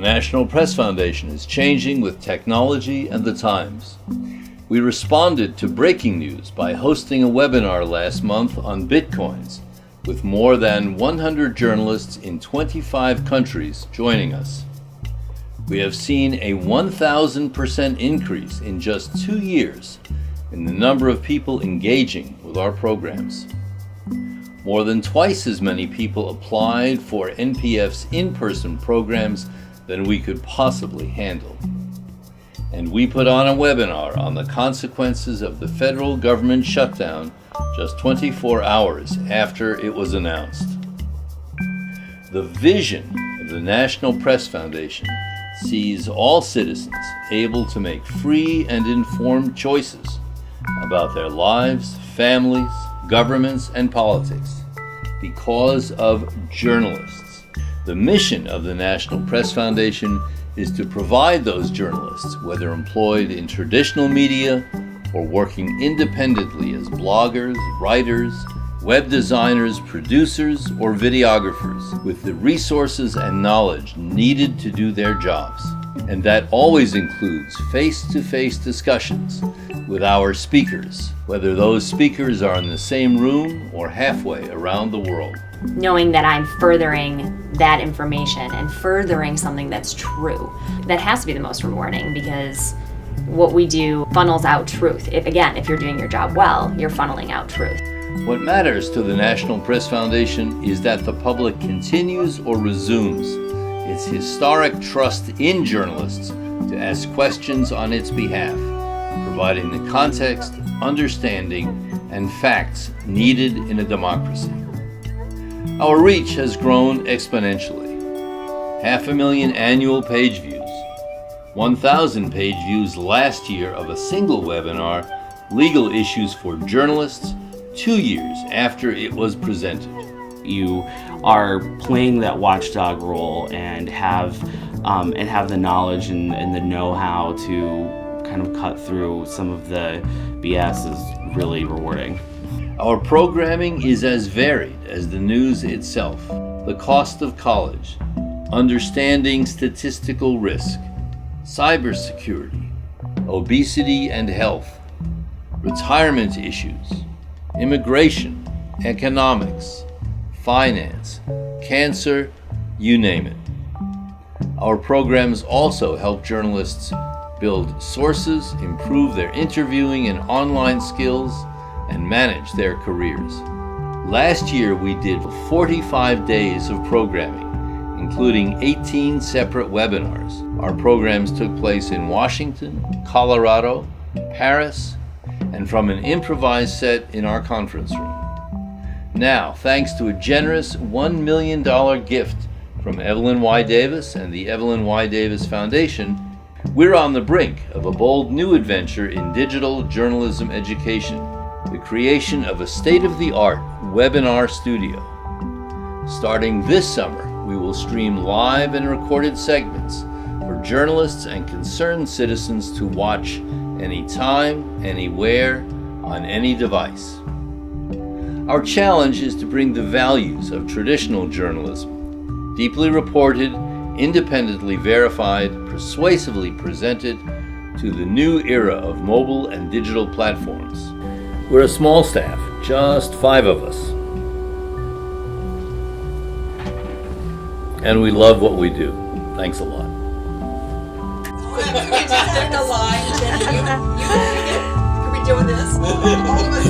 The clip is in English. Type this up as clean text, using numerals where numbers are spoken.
National Press Foundation is changing with technology and the times. We responded to breaking news by hosting a webinar last month on Bitcoins, with more than 100 journalists in 25 countries joining us. We have seen a 1,000% increase in just 2 years in the number of people engaging with our programs. More than twice as many people applied for NPF's in-person programs than we could possibly handle. And we put on a webinar on the consequences of the federal government shutdown just 24 hours after it was announced. The vision of the National Press Foundation sees all citizens able to make free and informed choices about their lives, families, governments, and politics because of journalists. The mission of the National Press Foundation is to provide those journalists, whether employed in traditional media or working independently as bloggers, writers, web designers, producers, or videographers, with the resources and knowledge needed to do their jobs. And that always includes face-to-face discussions with our speakers, whether those speakers are in the same room or halfway around the world. Knowing that I'm furthering that information and furthering something that's true, that has to be the most rewarding, because what we do funnels out truth. If you're doing your job well, you're funneling out truth. What matters to the National Press Foundation is that the public continues or resumes its historic trust in journalists to ask questions on its behalf, providing the context, understanding, and facts needed in a democracy. Our reach has grown exponentially. 500,000 annual page views, 1,000 page views last year of a single webinar, Legal Issues for Journalists, 2 years after it was presented. You are playing that watchdog role and have the knowledge and the know-how to kind of cut through some of the BS is really rewarding. Our programming is as varied as the news itself. The cost of college, understanding statistical risk, cybersecurity, obesity and health, retirement issues, immigration, economics, finance, cancer, you name it. Our programs also help journalists build sources, improve their interviewing and online skills, and manage their careers. Last year we did 45 days of programming, including 18 separate webinars. Our programs took place in Washington, Colorado, Paris, and from an improvised set in our conference room. Now, thanks to a generous $1 million gift from Evelyn Y. Davis and the Evelyn Y. Davis Foundation, we're on the brink of a bold new adventure in digital journalism education, the creation of a state-of-the-art webinar studio. Starting this summer, we will stream live and recorded segments for journalists and concerned citizens to watch anytime, anywhere, on any device. Our challenge is to bring the values of traditional journalism, deeply reported, independently verified, persuasively presented, to the new era of mobile and digital platforms. We're a small staff, just 5 of us. And we love what we do. Thanks a lot. You just send the line, Jenny. You are we doing this? All of us